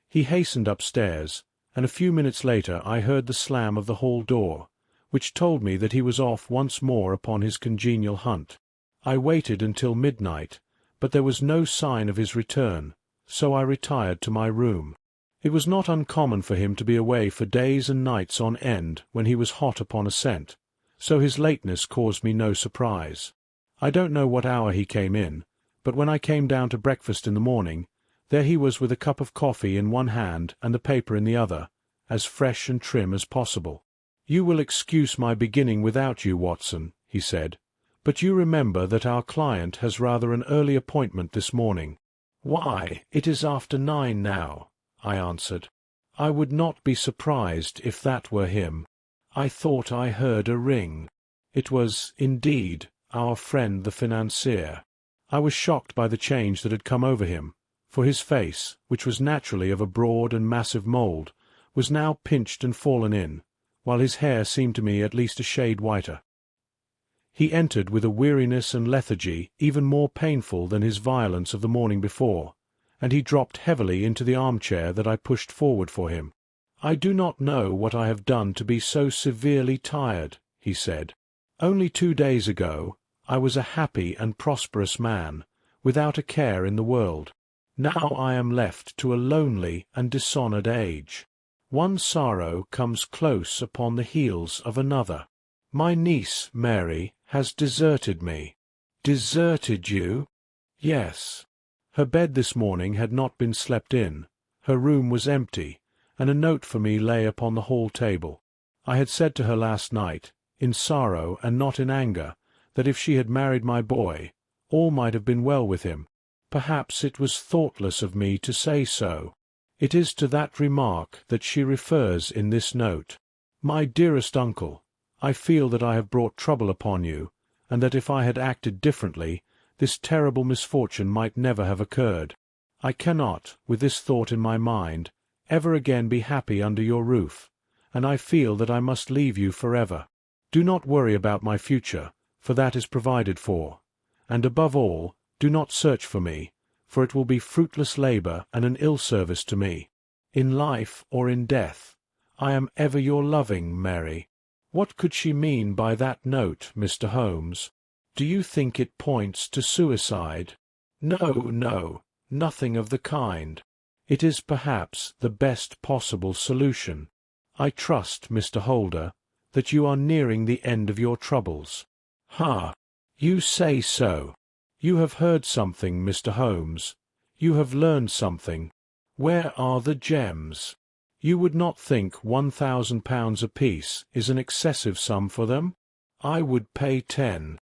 Speaker 1: He hastened upstairs, and a few minutes later I heard the slam of the hall door, which told me that he was off once more upon his congenial hunt. I waited until midnight, but there was no sign of his return, so I retired to my room. It was not uncommon for him to be away for days and nights on end when he was hot upon a scent, so his lateness caused me no surprise. I don't know what hour he came in, but when I came down to breakfast in the morning, there he was with a cup of coffee in one hand and the paper in the other, as fresh and trim as possible. "You will excuse my beginning without you, Watson," he said, "but you remember that our client has rather an early appointment this morning." "Why, it is after 9 now," I answered. "I would not be surprised if that were him. I thought I heard a ring." It was, indeed, our friend the financier. I was shocked by the change that had come over him, for his face, which was naturally of a broad and massive mould, was now pinched and fallen in, while his hair seemed to me at least a shade whiter. He entered with a weariness and lethargy even more painful than his violence of the morning before, and he dropped heavily into the armchair that I pushed forward for him. "I do not know what I have done to be so severely tired," he said. "Only 2 days ago I was a happy and prosperous man, without a care in the world. Now I am left to a lonely and dishonoured age. One sorrow comes close upon the heels of another. My niece, Mary, has deserted me." "Deserted you?" "Yes. Her bed this morning had not been slept in, her room was empty, and a note for me lay upon the hall table. I had said to her last night, in sorrow and not in anger, that if she had married my boy, all might have been well with him. Perhaps it was thoughtless of me to say so. It is to that remark that she refers in this note. My dearest uncle, I feel that I have brought trouble upon you, and that if I had acted differently, this terrible misfortune might never have occurred. I cannot, with this thought in my mind, ever again be happy under your roof, and I feel that I must leave you forever. Do not worry about my future, for that is provided for, and above all, do not search for me, for it will be fruitless labour and an ill service to me. In life or in death, I am ever your loving Mary." What could she mean by that note, Mr. Holmes? Do you think it points to suicide? No, nothing of the kind. It is perhaps the best possible solution. I trust, Mr. Holder, that you are nearing the end of your troubles. "Ha! You say so. You have heard something, Mr. Holmes. You have learned something. Where are the gems? You would not think £1,000 apiece is an excessive sum for them? I would pay 10.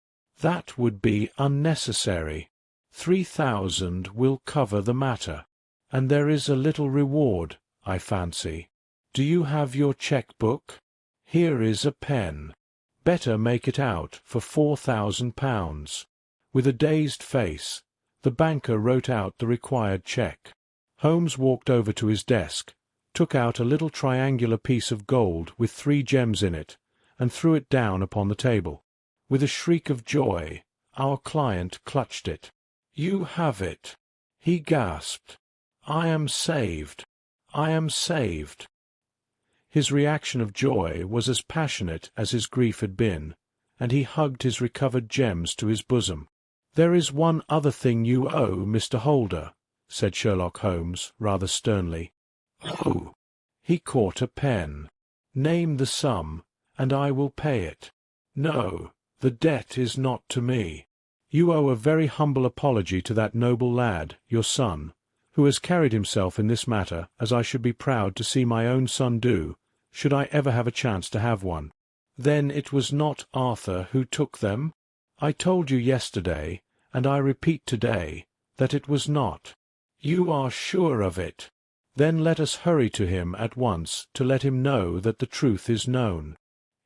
Speaker 1: That would be unnecessary. 3,000 will cover the matter, and there is a little reward, I fancy. Do you have your cheque-book? Here is a pen. Better make it out for £4,000. With a dazed face, the banker wrote out the required cheque. Holmes walked over to his desk, took out a little triangular piece of gold with 3 gems in it, and threw it down upon the table. With a shriek of joy, our client clutched it. "You have it!" he gasped. I am saved! I am saved!" His reaction of joy was as passionate as his grief had been, and he hugged his recovered gems to his bosom. "There is one other thing you owe, Mr. Holder," said Sherlock Holmes, rather sternly. "Oh!" He caught a pen. "Name the sum, and I will pay it." "No, the debt is not to me. You owe a very humble apology to that noble lad, your son, who has carried himself in this matter as I should be proud to see my own son do, should I ever have a chance to have one." "Then it was not Arthur who took them?" "I told you yesterday, and I repeat today, that it was not." "You are sure of it? Then let us hurry to him at once to let him know that the truth is known."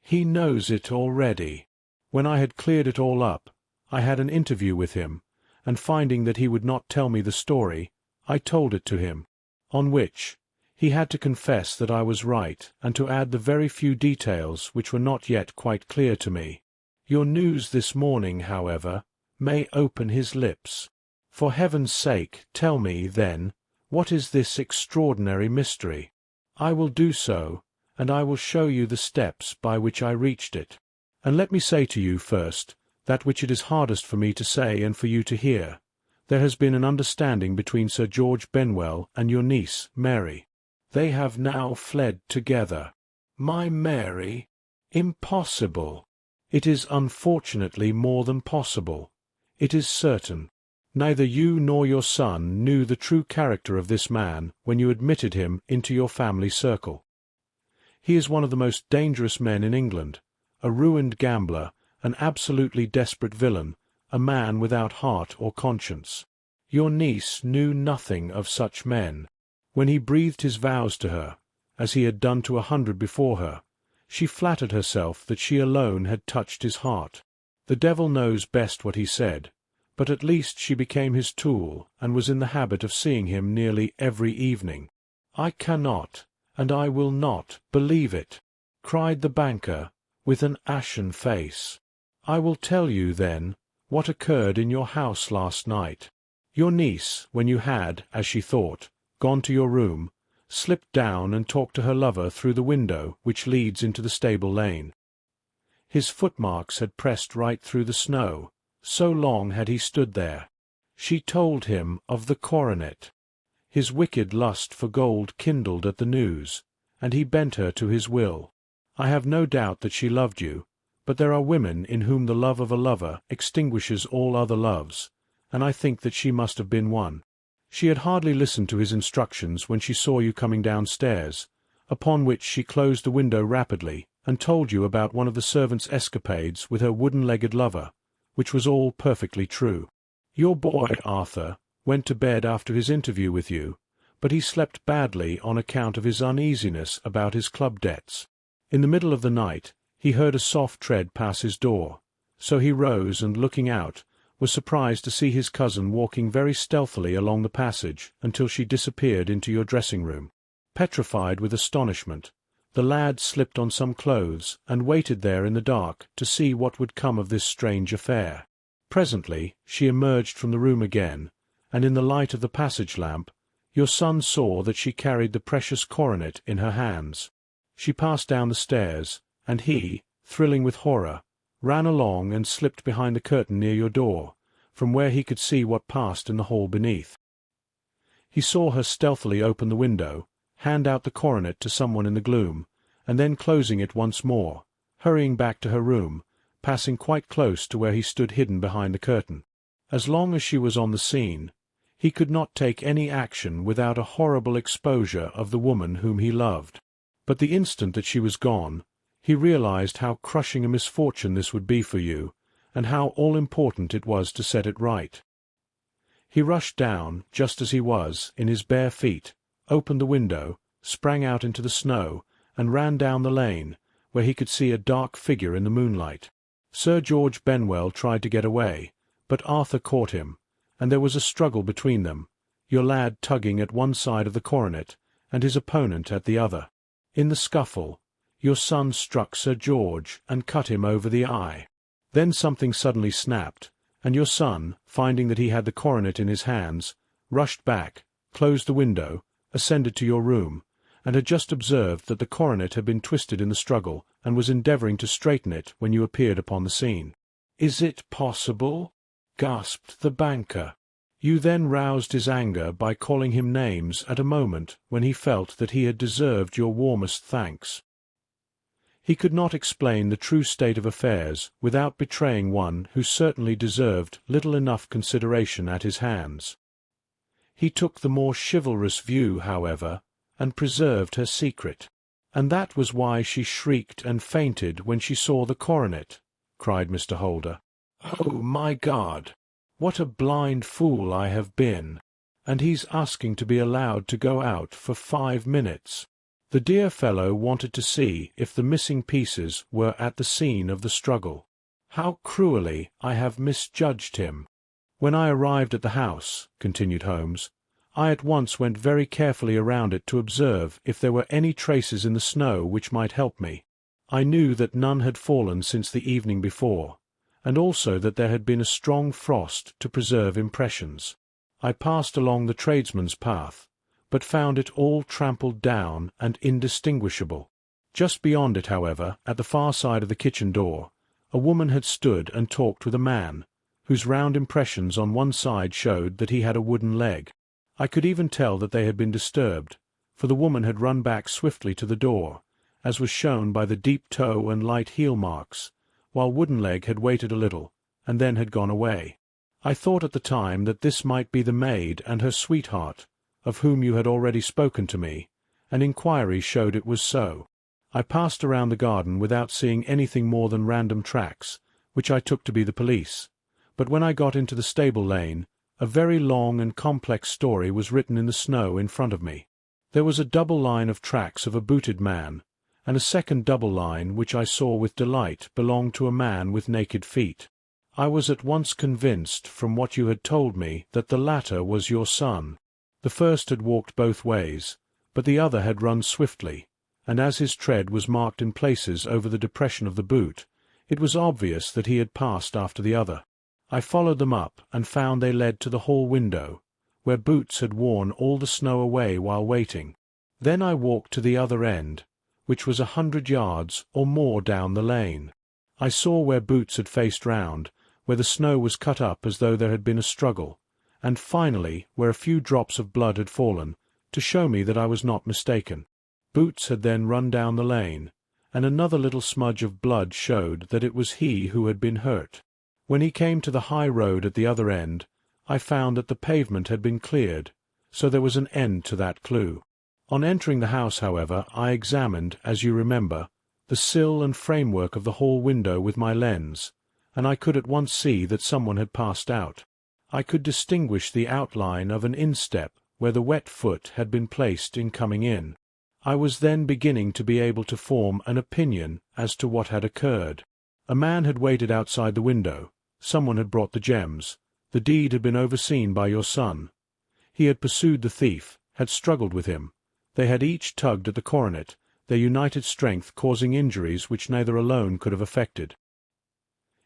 Speaker 1: "He knows it already. When I had cleared it all up, I had an interview with him, and finding that he would not tell me the story, I told it to him, on which he had to confess that I was right, and to add the very few details which were not yet quite clear to me. Your news this morning, however, may open his lips. For heaven's sake, tell me, then, what is this extraordinary mystery? I will do so, and I will show you the steps by which I reached it. And let me say to you first, that which it is hardest for me to say and for you to hear. There has been an understanding between Sir George Benwell and your niece, Mary. They have now fled together." "My Mary? Impossible!" "It is unfortunately more than possible. It is certain. Neither you nor your son knew the true character of this man when you admitted him into your family circle. He is one of the most dangerous men in England, a ruined gambler, an absolutely desperate villain, a man without heart or conscience. Your niece knew nothing of such men. When he breathed his vows to her, as he had done to 100 before her, she flattered herself that she alone had touched his heart. The devil knows best what he said, but at least she became his tool and was in the habit of seeing him nearly every evening. "I cannot, and I will not, believe it," cried the banker, with an ashen face. "I will tell you, then, what occurred in your house last night. Your niece, when you had, as she thought, gone to your room, slipped down and talked to her lover through the window which leads into the stable lane. His footmarks had pressed right through the snow, so long had he stood there. She told him of the coronet. His wicked lust for gold kindled at the news, and he bent her to his will. I have no doubt that she loved you, but there are women in whom the love of a lover extinguishes all other loves, and I think that she must have been one. She had hardly listened to his instructions when she saw you coming downstairs, upon which she closed the window rapidly and told you about one of the servants' escapades with her wooden-legged lover, which was all perfectly true. Your boy, Arthur, went to bed after his interview with you, but he slept badly on account of his uneasiness about his club debts. In the middle of the night he heard a soft tread pass his door, so he rose and, looking out, was surprised to see his cousin walking very stealthily along the passage until she disappeared into your dressing-room. Petrified with astonishment, the lad slipped on some clothes and waited there in the dark to see what would come of this strange affair. Presently she emerged from the room again, and in the light of the passage lamp your son saw that she carried the precious coronet in her hands. She passed down the stairs, and he, thrilling with horror, ran along and slipped behind the curtain near your door, from where he could see what passed in the hall beneath. He saw her stealthily open the window, hand out the coronet to someone in the gloom, and then closing it once more, hurrying back to her room, passing quite close to where he stood hidden behind the curtain. As long as she was on the scene, he could not take any action without a horrible exposure of the woman whom he loved. But the instant that she was gone, he realized how crushing a misfortune this would be for you, and how all-important it was to set it right. He rushed down, just as he was, in his bare feet, opened the window, sprang out into the snow, and ran down the lane, where he could see a dark figure in the moonlight. Sir George Benwell tried to get away, but Arthur caught him, and there was a struggle between them, your lad tugging at one side of the coronet, and his opponent at the other. In the scuffle, your son struck Sir George and cut him over the eye. Then something suddenly snapped, and your son, finding that he had the coronet in his hands, rushed back, closed the window, ascended to your room, and had just observed that the coronet had been twisted in the struggle and was endeavouring to straighten it when you appeared upon the scene. "Is it possible?" gasped the banker. You then roused his anger by calling him names at a moment when he felt that he had deserved your warmest thanks. He could not explain the true state of affairs without betraying one who certainly deserved little enough consideration at his hands. He took the more chivalrous view, however, and preserved her secret. "And that was why she shrieked and fainted when she saw the coronet," cried Mr. Holder. "Oh, my God! What a blind fool I have been! And he's asking to be allowed to go out for 5 minutes. The dear fellow wanted to see if the missing pieces were at the scene of the struggle. How cruelly I have misjudged him! When I arrived at the house," continued Holmes, "I at once went very carefully around it to observe if there were any traces in the snow which might help me. I knew that none had fallen since the evening before, and also that there had been a strong frost to preserve impressions. I passed along the tradesman's path, but found it all trampled down and indistinguishable. Just beyond it, however, at the far side of the kitchen door, a woman had stood and talked with a man, whose round impressions on one side showed that he had a wooden leg. I could even tell that they had been disturbed, for the woman had run back swiftly to the door, as was shown by the deep toe and light heel marks, while Woodenleg had waited a little, and then had gone away. I thought at the time that this might be the maid and her sweetheart, of whom you had already spoken to me, and inquiry showed it was so. I passed around the garden without seeing anything more than random tracks, which I took to be the police, but when I got into the stable lane, a very long and complex story was written in the snow in front of me. There was a double line of tracks of a booted man, and a second double line which I saw with delight belonged to a man with naked feet. I was at once convinced from what you had told me that the latter was your son. The first had walked both ways, but the other had run swiftly, and as his tread was marked in places over the depression of the boot, it was obvious that he had passed after the other. I followed them up and found they led to the hall window, where Boots had worn all the snow away while waiting. Then I walked to the other end, which was 100 yards or more down the lane. I saw where Boots had faced round, where the snow was cut up as though there had been a struggle, and finally where a few drops of blood had fallen, to show me that I was not mistaken. Boots had then run down the lane, and another little smudge of blood showed that it was he who had been hurt. When he came to the high road at the other end, I found that the pavement had been cleared, so there was an end to that clue. On entering the house, however, I examined, as you remember, the sill and framework of the hall window with my lens, and I could at once see that someone had passed out. I could distinguish the outline of an instep where the wet foot had been placed in coming in. I was then beginning to be able to form an opinion as to what had occurred. A man had waited outside the window. Someone had brought the gems. The deed had been overseen by your son. He had pursued the thief, had struggled with him. They had each tugged at the coronet, their united strength causing injuries which neither alone could have effected.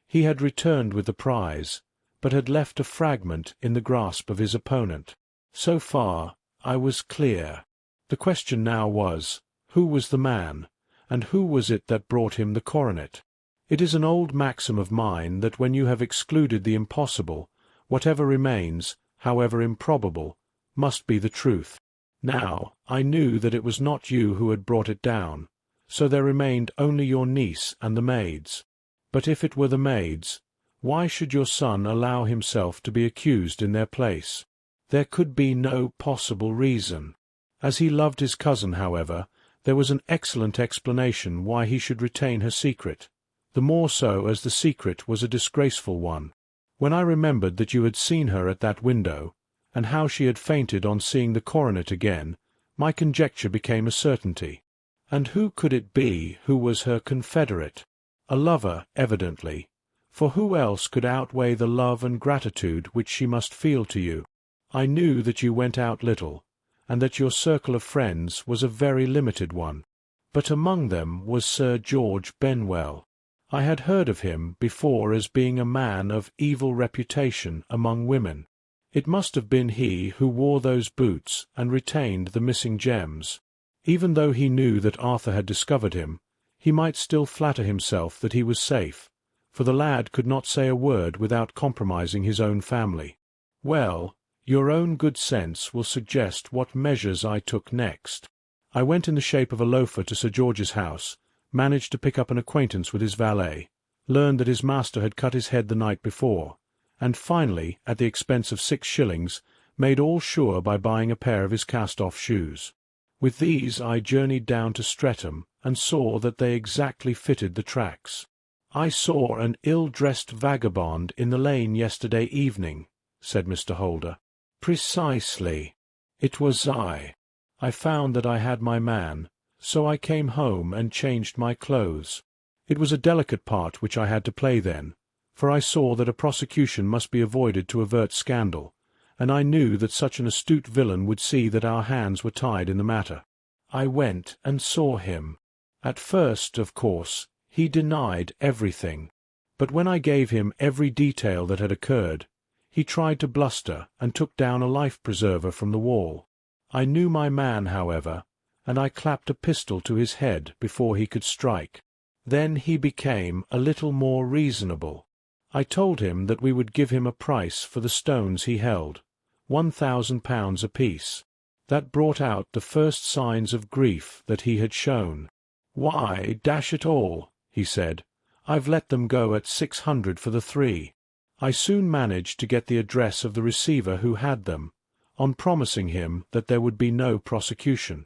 Speaker 1: He had returned with the prize, but had left a fragment in the grasp of his opponent. So far, I was clear. The question now was, who was the man, and who was it that brought him the coronet? It is an old maxim of mine that when you have excluded the impossible, whatever remains, however improbable, must be the truth. Now, I knew that it was not you who had brought it down, so there remained only your niece and the maids. But if it were the maids, why should your son allow himself to be accused in their place? There could be no possible reason. As he loved his cousin, however, there was an excellent explanation why he should retain her secret, the more so as the secret was a disgraceful one. When I remembered that you had seen her at that window, and how she had fainted on seeing the coronet again, my conjecture became a certainty. And who could it be who was her confederate? A lover, evidently, for who else could outweigh the love and gratitude which she must feel to you? I knew that you went out little, and that your circle of friends was a very limited one, but among them was Sir George Benwell. I had heard of him before as being a man of evil reputation among women. It must have been he who wore those boots and retained the missing gems. Even though he knew that Arthur had discovered him, he might still flatter himself that he was safe, for the lad could not say a word without compromising his own family. Well, your own good sense will suggest what measures I took next. I went in the shape of a loafer to Sir George's house, managed to pick up an acquaintance with his valet, learned that his master had cut his head the night before, and finally, at the expense of 6 shillings, made all sure by buying a pair of his cast-off shoes. With these I journeyed down to Streatham, and saw that they exactly fitted the tracks. "I saw an ill-dressed vagabond in the lane yesterday evening," said Mr. Holder. "Precisely. It was I. I found that I had my man, so I came home and changed my clothes. It was a delicate part which I had to play then, for I saw that a prosecution must be avoided to avert scandal, and I knew that such an astute villain would see that our hands were tied in the matter. I went and saw him. At first, of course, he denied everything, but when I gave him every detail that had occurred, he tried to bluster and took down a life-preserver from the wall. I knew my man, however, and I clapped a pistol to his head before he could strike. Then he became a little more reasonable. I told him that we would give him a price for the stones he held, £1,000 apiece. That brought out the first signs of grief that he had shown. "Why, dash it all," he said, "I've let them go at 600 for the 3. I soon managed to get the address of the receiver who had them, on promising him that there would be no prosecution.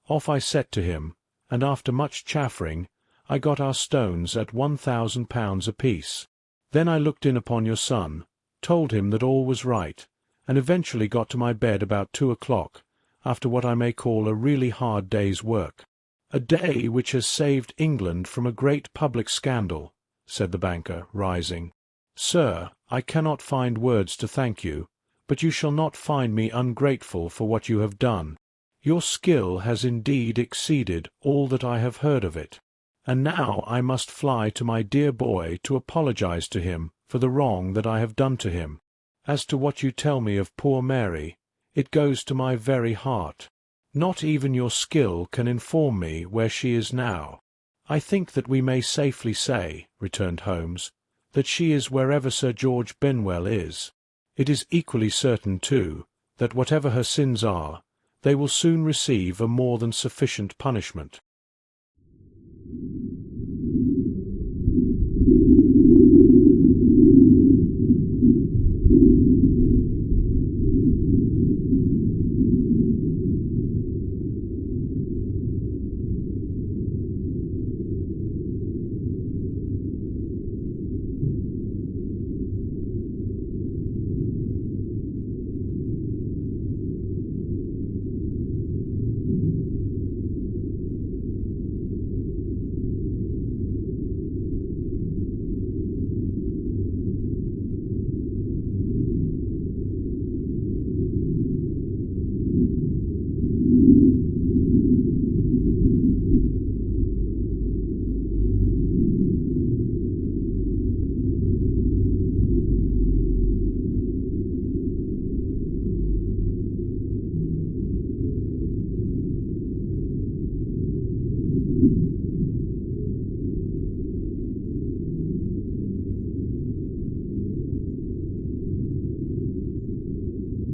Speaker 1: Off I set to him, and after much chaffering, I got our stones at £1,000 apiece. Then I looked in upon your son, told him that all was right, and eventually got to my bed about 2 o'clock, after what I may call a really hard day's work." "A day which has saved England from a great public scandal," said the banker, rising. "Sir, I cannot find words to thank you, but you shall not find me ungrateful for what you have done. Your skill has indeed exceeded all that I have heard of it. And now I must fly to my dear boy to apologize to him for the wrong that I have done to him. As to what you tell me of poor Mary, it goes to my very heart. Not even your skill can inform me where she is now." "I think that we may safely say," returned Holmes, "that she is wherever Sir George Benwell is. It is equally certain, too, that whatever her sins are, they will soon receive a more than sufficient punishment."